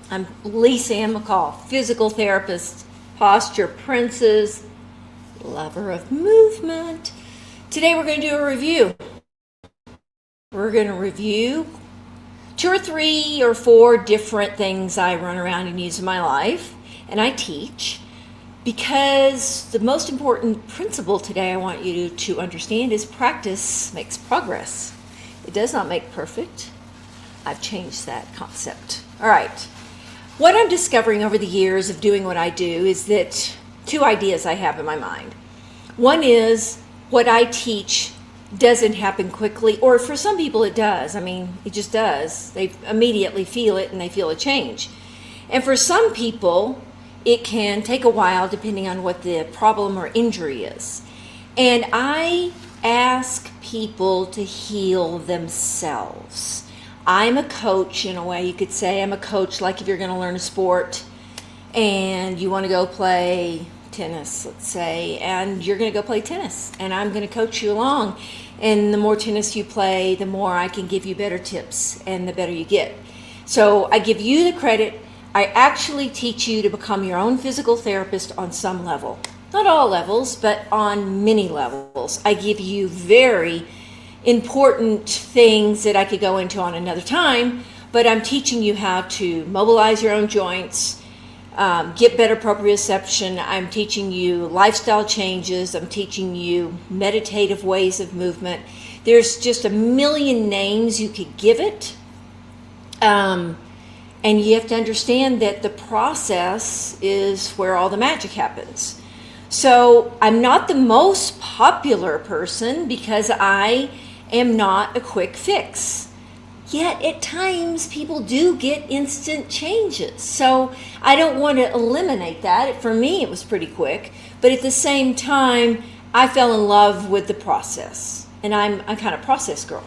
I'm Lisa Ann McCall, physical therapist, posture princess, lover of movement. Today we're going to do a review. We're going to review 2 or 3 or 4 different things I run around and use in my life, and I teach, because the most important principle today I want you to understand is practice makes progress. It does not make perfect. I've changed that concept. All right. What I'm discovering over the years of doing what I do is that 2 ideas I have in my mind. One is what I teach doesn't happen quickly, or for some people it does. I mean, it just does. They immediately feel it and they feel a change. And for some people, it can take a while depending on what the problem or injury is. And I ask people to heal themselves. I'm a coach in a way you could say. I'm a coach like if you're going to learn a sport and you want to go play tennis, let's say, and you're going to go play tennis, and I'm going to coach you along. And the more tennis you play, the more I can give you better tips and the better you get. So I give you the credit. I actually teach you to become your own physical therapist on some level. Not all levels, but on many levels. I give you very important things that I could go into on another time, but I'm teaching you how to mobilize your own joints, get better proprioception. I'm teaching you lifestyle changes. I'm teaching you meditative ways of movement. There's just a million names you could give it. And you have to understand that the process is where all the magic happens. So I'm not the most popular person because I am not a quick fix. Yet at times people do get instant changes. So I don't want to eliminate that. For me it was pretty quick, but at the same time I fell in love with the process, and I'm kind of process girl.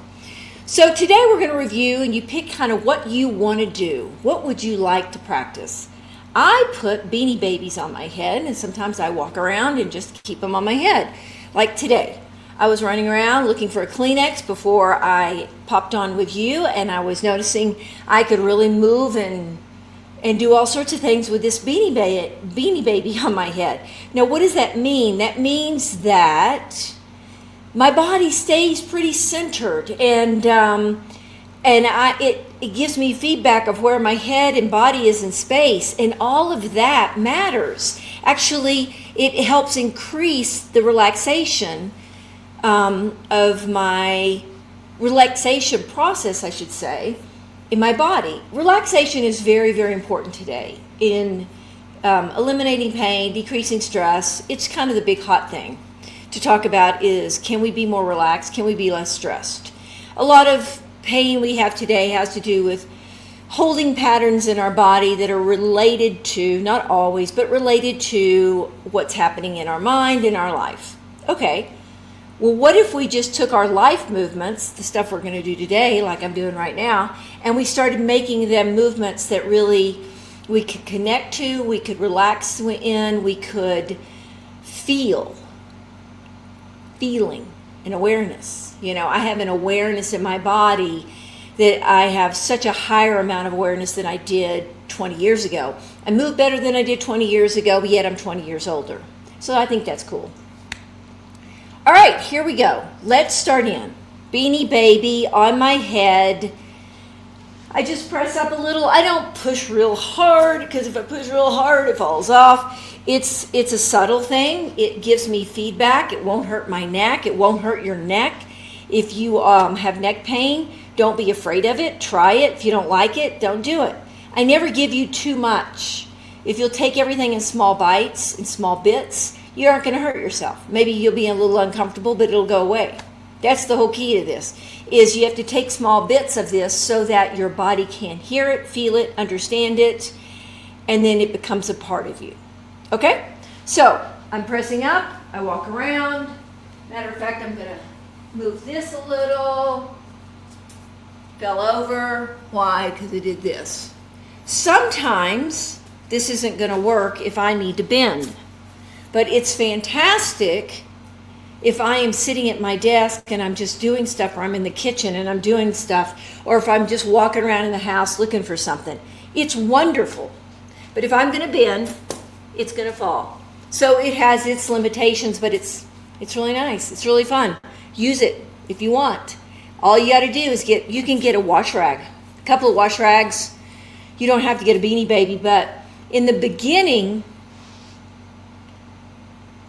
So today we're going to review, and you pick kind of what you want to do. What would you like to practice? I put Beanie Babies on my head, and sometimes I walk around and just keep them on my head. Like today, I was running around looking for a Kleenex before I popped on with you, and I was noticing I could really move and do all sorts of things with this Beanie Baby on my head. Now, what does that mean? That means that my body stays pretty centered, and it gives me feedback of where my head and body is in space, and all of that matters. Actually, it helps increase the relaxation of my relaxation process, I should say, in my body. Relaxation is very, very important today in eliminating pain, decreasing stress. It's kind of the big hot thing to talk about is, can we be more relaxed? Can we be less stressed? A lot of pain we have today has to do with holding patterns in our body that are related to, not always, but related to what's happening in our mind, in our life. Okay, well, what if we just took our life movements, the stuff we're going to do today, like I'm doing right now, and we started making them movements that really we could connect to, we could relax in, we could feeling and awareness. You know, I have an awareness in my body that I have such a higher amount of awareness than I did 20 years ago. I move better than I did 20 years ago, but yet I'm 20 years older. So I think that's cool. All right, here we go. Let's start in. Beanie Baby on my head. I just press up a little. I don't push real hard, because if I push real hard, it falls off. It's a subtle thing. It gives me feedback. It won't hurt my neck. It won't hurt your neck. If you have neck pain, don't be afraid of it. Try it. If you don't like it, don't do it. I never give you too much. If you'll take everything in small bites, in small bits, you aren't going to hurt yourself. Maybe you'll be a little uncomfortable, but it'll go away. That's the whole key to this, is you have to take small bits of this so that your body can hear it, feel it, understand it, and then it becomes a part of you. Okay? So I'm pressing up. I walk around. Matter of fact, I'm going to move this a little. Fell over. Why? Because I did this. Sometimes this isn't going to work if I need to bend. But it's fantastic if I am sitting at my desk and I'm just doing stuff, or I'm in the kitchen and I'm doing stuff, or if I'm just walking around in the house looking for something. It's wonderful. But if I'm going to bend, it's going to fall. So it has its limitations, but it's really nice. It's really fun. Use it if you want. All you got to do is you can get a wash rag. A couple of wash rags. You don't have to get a Beanie Baby, but in the beginning,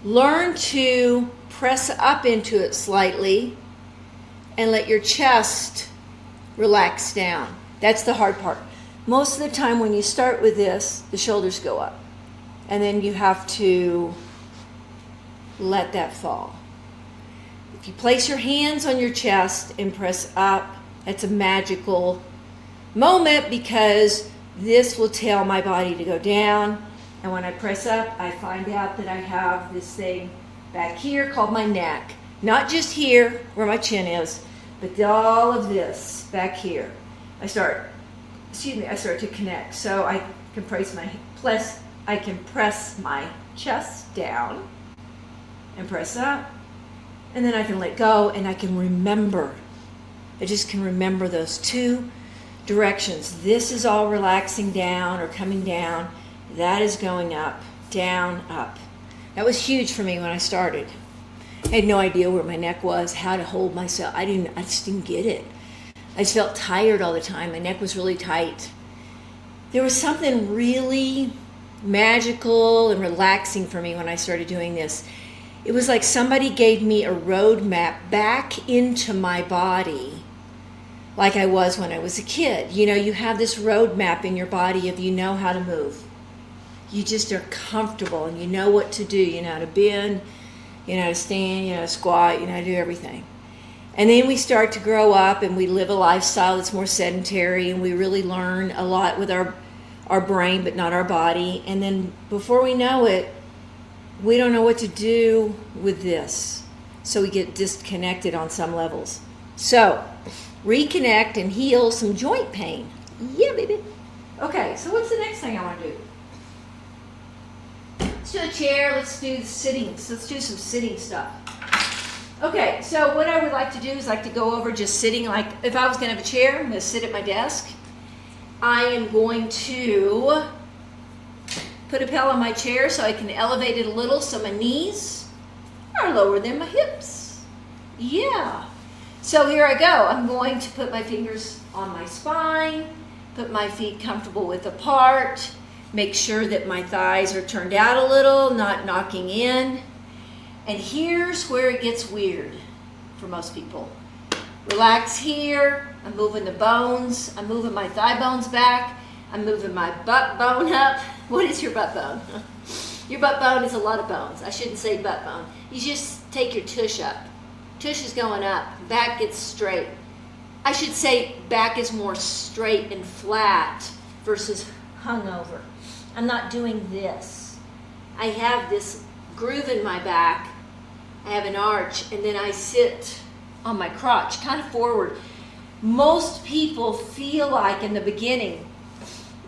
learn to press up into it slightly and let your chest relax down. That's the hard part. Most of the time when you start with this, the shoulders go up. And then you have to let that fall. If you place your hands on your chest and press up, that's a magical moment because this will tell my body to go down. And when I press up, I find out that I have this thing back here called my neck. Not just here where my chin is, but all of this back here. I start to connect. So I can press my chest down and press up. And then I can let go and I can remember. I just can remember those two directions. This is all relaxing down or coming down. That is going up, down, up. That was huge for me when I started. I had no idea where my neck was, how to hold myself. I just didn't get it. I just felt tired all the time. My neck was really tight. There was something really magical and relaxing for me when I started doing this. It was like somebody gave me a roadmap back into my body like I was when I was a kid. You know, you have this roadmap in your body if you know how to move. You just are comfortable and you know what to do. You know how to bend, you know how to stand, you know how to squat, you know how to do everything. And then we start to grow up and we live a lifestyle that's more sedentary and we really learn a lot with our brain but not our body. And then before we know it, we don't know what to do with this. So we get disconnected on some levels. So reconnect and heal some joint pain. Yeah, baby. Okay, so what's the next thing I want to do? Let's do a chair. Let's do the sitting. Let's do some sitting stuff. Okay, so what I would like to do is like to go over just sitting. Like if I was going to have a chair, I'm going to sit at my desk. I am going to put a pillow on my chair so I can elevate it a little so my knees are lower than my hips. Yeah. So here I go. I'm going to put my fingers on my spine, put my feet comfortable width apart, make sure that my thighs are turned out a little, not knocking in. And here's where it gets weird for most people. Relax here. I'm moving the bones. I'm moving my thigh bones back. I'm moving my butt bone up. What is your butt bone? Your butt bone is a lot of bones. I shouldn't say butt bone. You just take your tush up. Tush is going up. Back gets straight. I should say back is more straight and flat versus hung over. I'm not doing this. I have this groove in my back. I have an arch, and then I sit on my crotch, kind of forward. Most people feel like in the beginning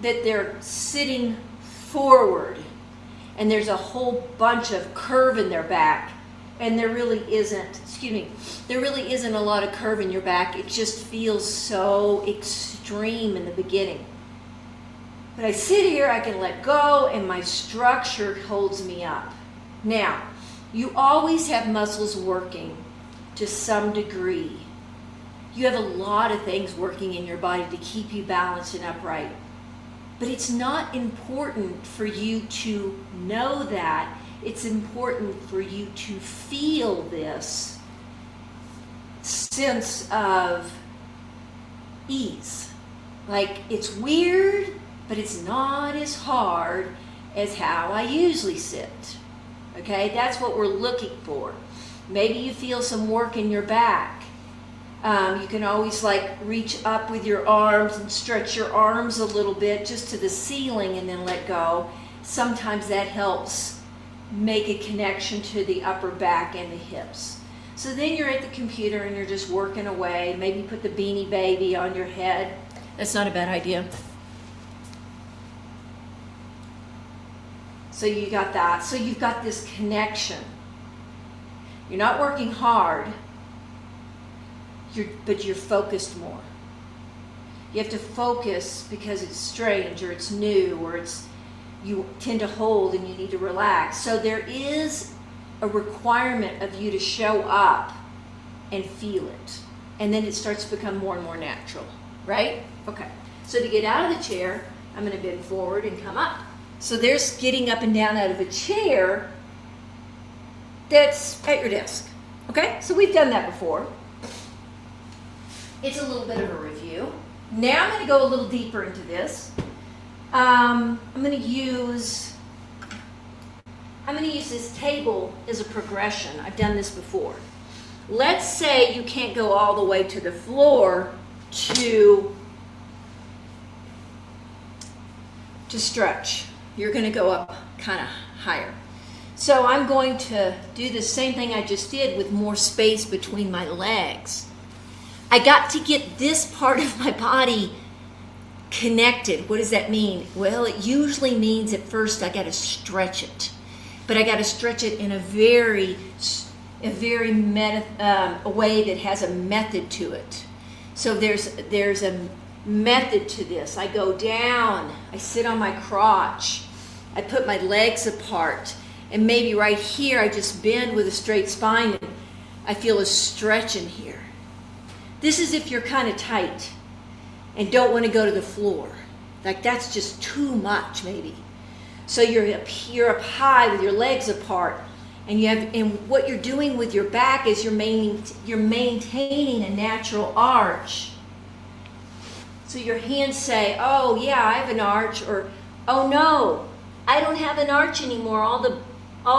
that they're sitting forward, and there's a whole bunch of curve in their back, and there really isn't. There really isn't a lot of curve in your back. It just feels so extreme in the beginning. But I sit here, I can let go, and my structure holds me up. Now, you always have muscles working to some degree. You have a lot of things working in your body to keep you balanced and upright. But it's not important for you to know that. It's important for you to feel this sense of ease. Like it's weird, but it's not as hard as how I usually sit. Okay, that's what we're looking for. Maybe you feel some work in your back. You can always like reach up with your arms and stretch your arms a little bit just to the ceiling and then let go. Sometimes that helps make a connection to the upper back and the hips. So then you're at the computer and you're just working away. Maybe put the Beanie Baby on your head. That's not a bad idea. So you got that. So you've got this connection. You're not working hard, but you're focused more. You have to focus because it's strange or it's new or you tend to hold and you need to relax. So there is a requirement of you to show up and feel it. And then it starts to become more and more natural, right? Okay. So to get out of the chair, I'm going to bend forward and come up. So there's getting up and down out of a chair that's at your desk. Okay? So we've done that before. It's a little bit of a review. Now I'm going to go a little deeper into this. I'm going to use this table as a progression. I've done this before. Let's say you can't go all the way to the floor to stretch. You're going to go up kind of higher. So I'm going to do the same thing I just did with more space between my legs. I got to get this part of my body connected. What does that mean? Well, it usually means at first I got to stretch it. But I got to stretch it in a very way that has a method to it. So there's a method to this. I go down, I sit on my crotch, I put my legs apart, and maybe right here I just bend with a straight spine and I feel a stretch in here. This is if you're kind of tight and don't want to go to the floor. Like that's just too much maybe. So you're up high with your legs apart, and what you're doing with your back is you're maintaining a natural arch. So your hands say, oh yeah, I have an arch, or oh no, I don't have an arch anymore. All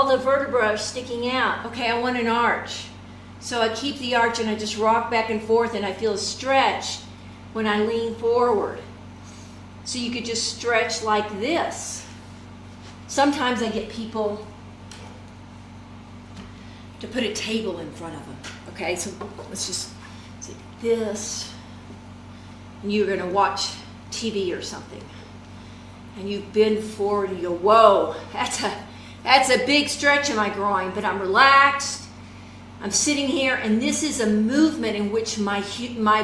the vertebrae are sticking out. Okay, I want an arch. So I keep the arch and I just rock back and forth and I feel a stretch when I lean forward. So you could just stretch like this. Sometimes I get people to put a table in front of them. Okay, so let's just say this. And you're going to watch TV or something. And you bend forward and you go, whoa, that's a big stretch in my groin, but I'm relaxed. I'm sitting here, and this is a movement in which my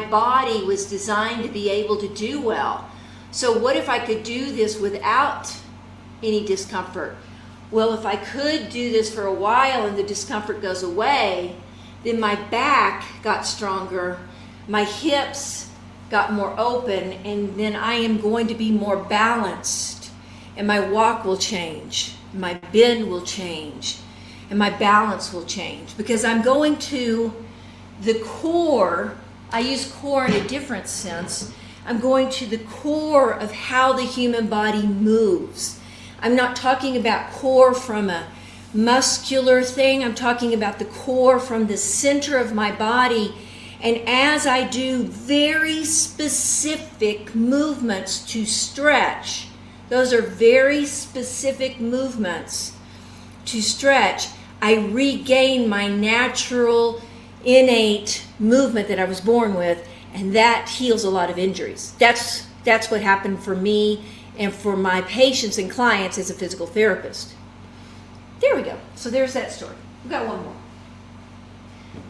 body was designed to be able to do well. So what if I could do this without any discomfort? Well, if I could do this for a while and the discomfort goes away, then my back got stronger, my hips got more open, and then I am going to be more balanced, and my walk will change, my bend will change, and my balance will change, because I'm going to the core. I use core in a different sense. I'm going to the core of how the human body moves. I'm not talking about core from a muscular thing. I'm talking about the core from the center of my body. And as I do very specific movements to stretch, those are very specific movements to stretch, I regain my natural, innate movement that I was born with, and that heals a lot of injuries. That's what happened for me and for my patients and clients as a physical therapist. There we go. So there's that story. We've got one more.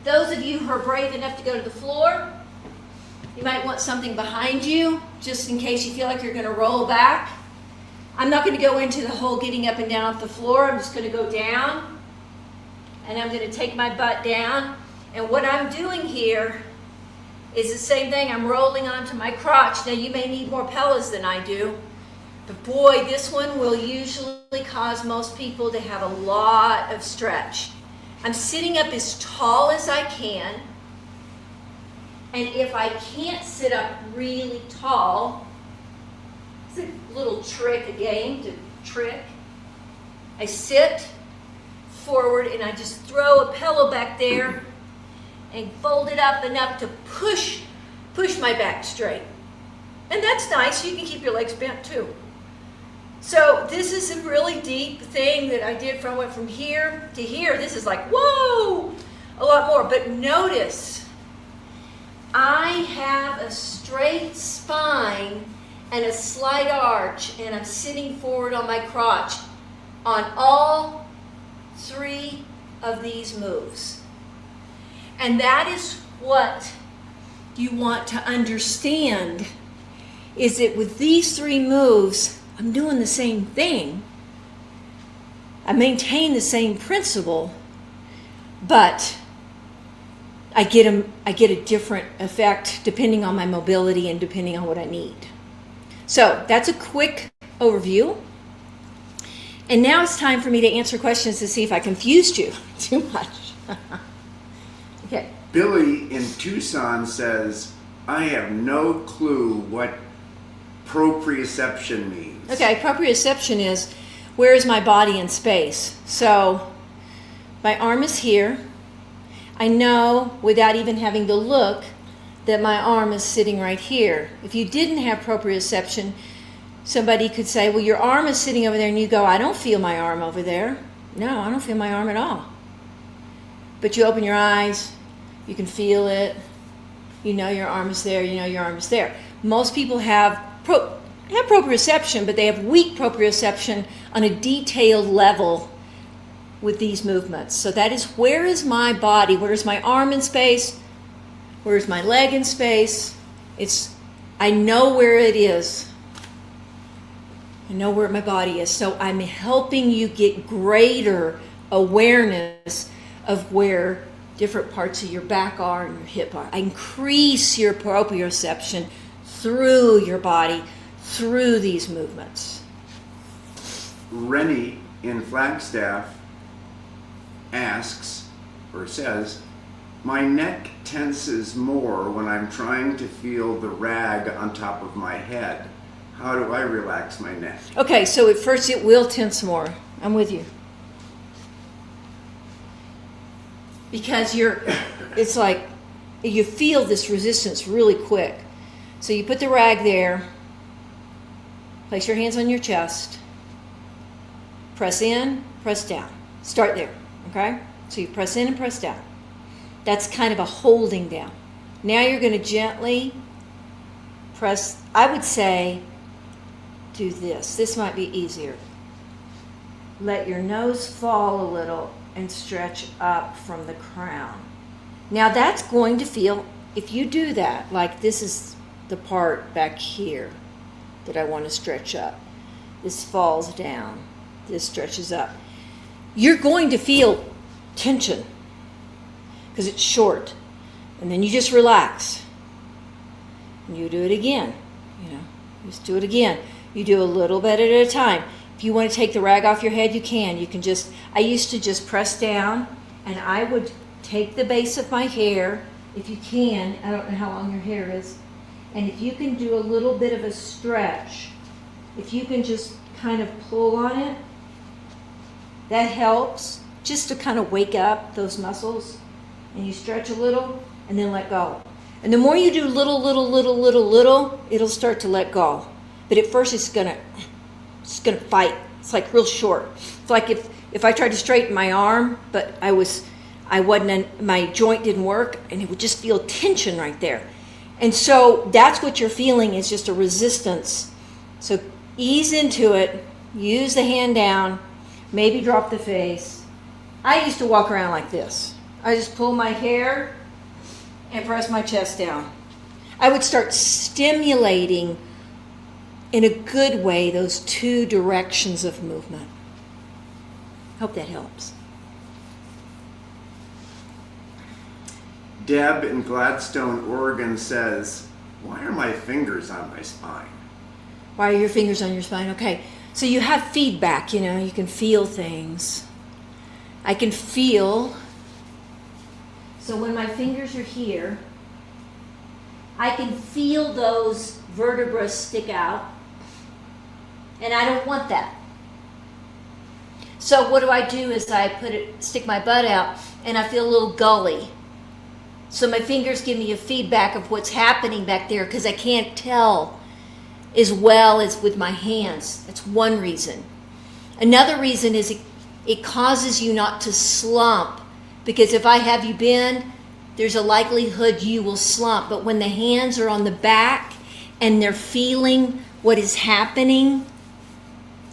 Those of you who are brave enough to go to the floor, you might want something behind you just in case you feel like you're going to roll back. I'm not going to go into the whole getting up and down off the floor. I'm just going to go down, and I'm going to take my butt down. And what I'm doing here is the same thing. I'm rolling onto my crotch. Now, you may need more pillows than I do, but boy, this one will usually cause most people to have a lot of stretch. I'm sitting up as tall as I can, and if I can't sit up really tall, it's a little trick, a game to trick. I sit forward and I just throw a pillow back there and fold it up enough to push my back straight. And that's nice. You can keep your legs bent too. So this is a really deep thing that I did went from here to here. This is like, whoa, a lot more. But notice, I have a straight spine and a slight arch, and I'm sitting forward on my crotch on all three of these moves. And that is what you want to understand is that with these 3 moves, I'm doing the same thing. I maintain the same principle, but I get a different effect depending on my mobility and depending on what I need. So that's a quick overview. And now it's time for me to answer questions to see if I confused you too much. Okay. Billy in Tucson says, I have no clue what proprioception means. Okay, proprioception is, where is my body in space? So my arm is here. I know without even having to look that my arm is sitting right here. If you didn't have proprioception, somebody could say, well, your arm is sitting over there, and you go, I don't feel my arm over there. No, I don't feel my arm at all. But you open your eyes, you can feel it, you know your arm is there, you know your arm is there. Most people have proprioception, but they have weak proprioception on a detailed level with these movements. So that is, where is my body? Where is my arm in space? Where is my leg in space? I know where it is. I know where my body is. So I'm helping you get greater awareness of where different parts of your back are and your hip are. I increase your proprioception through your body, through these movements. Rennie in Flagstaff asks, or says, my neck tenses more when I'm trying to feel the rag on top of my head. How do I relax my neck? Okay, so at first it will tense more. I'm with you. Because it's like you feel this resistance really quick. So you put the rag there, place your hands on your chest, press in, press down. Start there, okay? So you press in and press down. That's kind of a holding down. Now you're going to gently press, I would say, do this. This might be easier. Let your nose fall a little and stretch up from the crown. Now that's going to feel, if you do that, like this is the part back here that I want to stretch up. This falls down. This stretches up. You're going to feel tension because it's short. And then you just relax. And you do it again. Just do it again. You do a little bit at a time. If you want to take the rag off your head, you can. You can just, I used to just press down, and I would take the base of my hair, if you can, I don't know how long your hair is, and if you can do a little bit of a stretch, if you can just kind of pull on it, that helps just to kind of wake up those muscles, and you stretch a little, and then let go. And the more you do little, it'll start to let go. But at first it's gonna fight. It's like real short. It's like if I tried to straighten my arm, but my joint didn't work, and it would just feel tension right there. And so that's what you're feeling, is just a resistance. So ease into it, use the hand down, maybe drop the face. I used to walk around like this. I just pull my hair and press my chest down. I would start stimulating in a good way those 2 directions of movement. Hope that helps. Deb in Gladstone, Oregon says, why are my fingers on my spine? Why are your fingers on your spine? Okay, so you have feedback, you can feel things. I can feel, so when my fingers are here, I can feel those vertebrae stick out, and I don't want that. So what I do is I stick my butt out, and I feel a little gully. So my fingers give me a feedback of what's happening back there, because I can't tell as well as with my hands. That's one reason. Another reason is it causes you not to slump, because if I have you bend, there's a likelihood you will slump. But when the hands are on the back and they're feeling what is happening,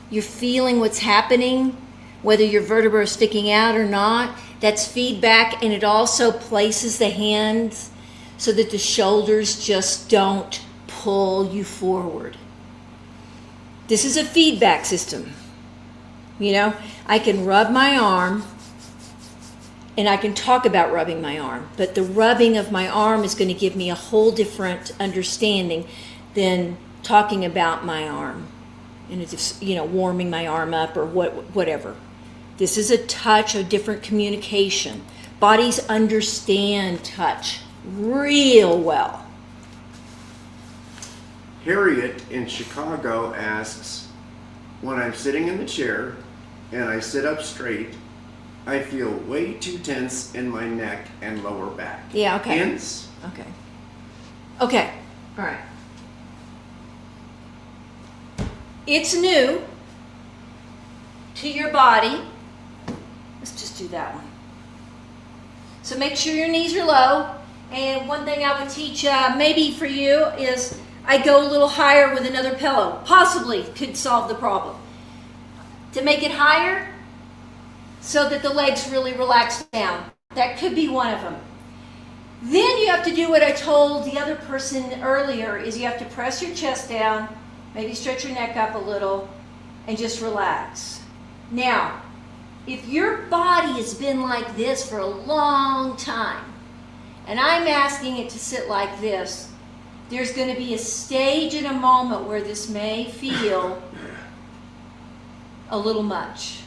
you're feeling what's happening, whether your vertebrae are sticking out or not, that's feedback. And it also places the hands so that the shoulders just don't pull you forward. This is a feedback system. You know, I can rub my arm, and I can talk about rubbing my arm, but the rubbing of my arm is going to give me a whole different understanding than talking about my arm and it's, you know, warming my arm up or whatever. This is a touch, a different communication. Bodies understand touch real well. Harriet in Chicago asks, when I'm sitting in the chair and I sit up straight, I feel way too tense in my neck and lower back. Yeah, okay. Tense? Okay, all right. It's new to your body. Let's just do that one. So make sure your knees are low. And one thing I would teach maybe for you is I go a little higher with another pillow. Possibly could solve the problem. To make it higher so that the legs really relax down. That could be one of them. Then you have to do what I told the other person earlier, is you have to press your chest down, maybe stretch your neck up a little, and just relax. Now, if your body has been like this for a long time, and I'm asking it to sit like this, there's going to be a stage and a moment where this may feel a little much.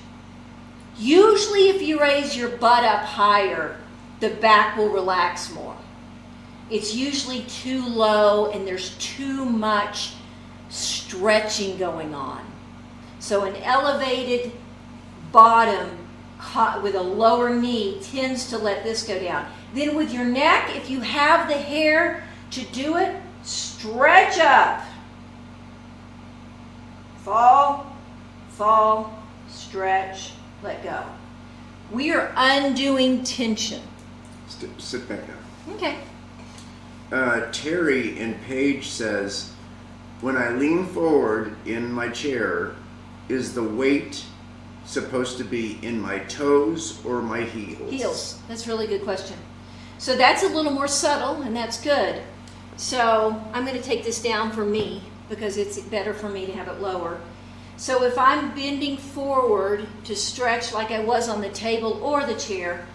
Usually if you raise your butt up higher, the back will relax more. It's usually too low and there's too much stretching going on. So an elevated bottom with a lower knee tends to let this go down. Then with your neck, if you have the hair to do it, stretch up. Fall, stretch, let go. We are undoing tension. Sit back down. Okay. Terry in Page says, when I lean forward in my chair, is the weight supposed to be in my toes or my heels? Heels. That's a really good question. So that's a little more subtle, and that's good. So I'm going to take this down for me because it's better for me to have it lower. So if I'm bending forward to stretch like I was on the table or the chair,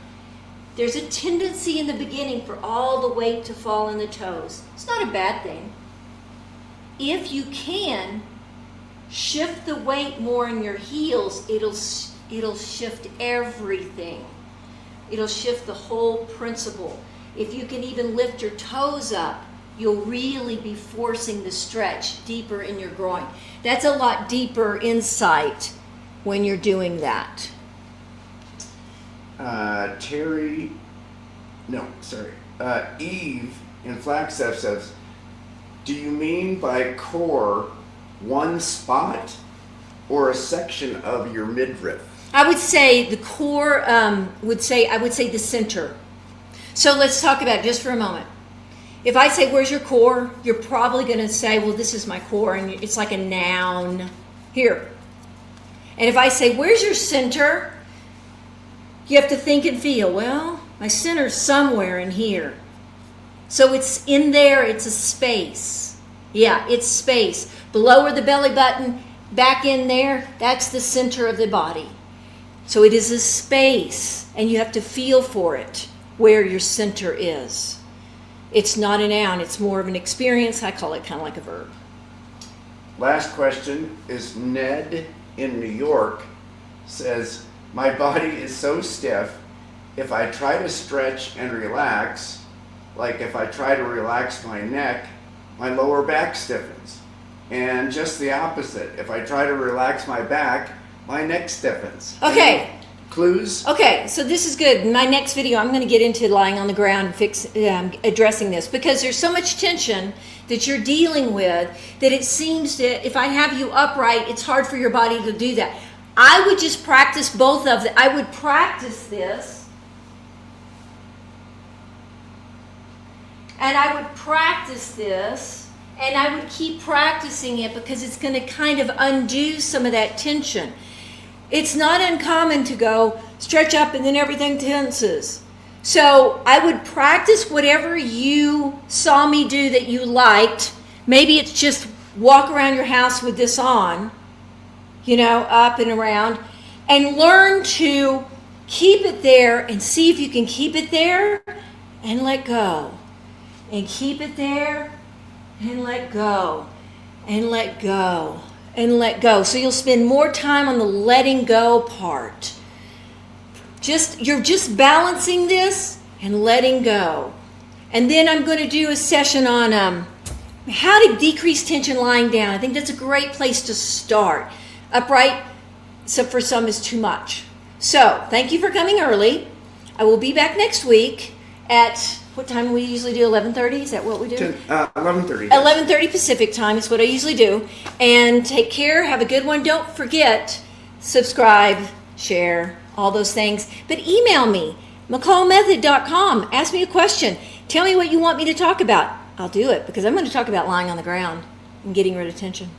there's a tendency in the beginning for all the weight to fall in the toes. It's not a bad thing. If you can shift the weight more in your heels, it'll shift everything. It'll shift the whole principle. If you can even lift your toes up, you'll really be forcing the stretch deeper in your groin. That's a lot deeper insight when you're doing that. Eve in Flagstaff says, do you mean by core one spot or a section of your midriff? I would say the core, I would say the center. So let's talk about it just for a moment. If I say, where's your core? You're probably going to say, well, this is my core, and it's like a noun here. And if I say, where's your center? You have to think and feel, well, my center's somewhere in here. So it's in there, it's a space. Yeah, it's space. Below the belly button, back in there, that's the center of the body. So it is a space, and you have to feel for it, where your center is. It's not a noun, it's more of an experience. I call it kind of like a verb. Last question is Ned in New York says, my body is so stiff, if I try to stretch and relax, like if I try to relax my neck, my lower back stiffens. And just the opposite, if I try to relax my back, my neck stiffens. Okay. Clues? Okay, so this is good. In my next video, I'm going to get into lying on the ground and addressing this, because there's so much tension that you're dealing with that it seems that if I have you upright, it's hard for your body to do that. I would just practice both of them. I would practice this, and I would practice this, and I would keep practicing it because it's going to kind of undo some of that tension. It's not uncommon to go stretch up and then everything tenses. So I would practice whatever you saw me do that you liked, Maybe it's just walk around your house with this on, up and around, and learn to keep it there and see if you can keep it there and let go. And keep it there and let go. And let go. And let go. So you'll spend more time on the letting go part. You're just balancing this and letting go. And then I'm going to do a session on how to decrease tension lying down. I think that's a great place to start. Upright, so for some is too much. So thank you for coming early. I will be back next week at, what time we usually do? 11:30? Is that what we do? 11:30. 11:30 Pacific time is what I usually do. And take care. Have a good one. Don't forget, subscribe, share, all those things. But email me, McCallMethod.com. Ask me a question. Tell me what you want me to talk about. I'll do it because I'm going to talk about lying on the ground and getting rid of tension.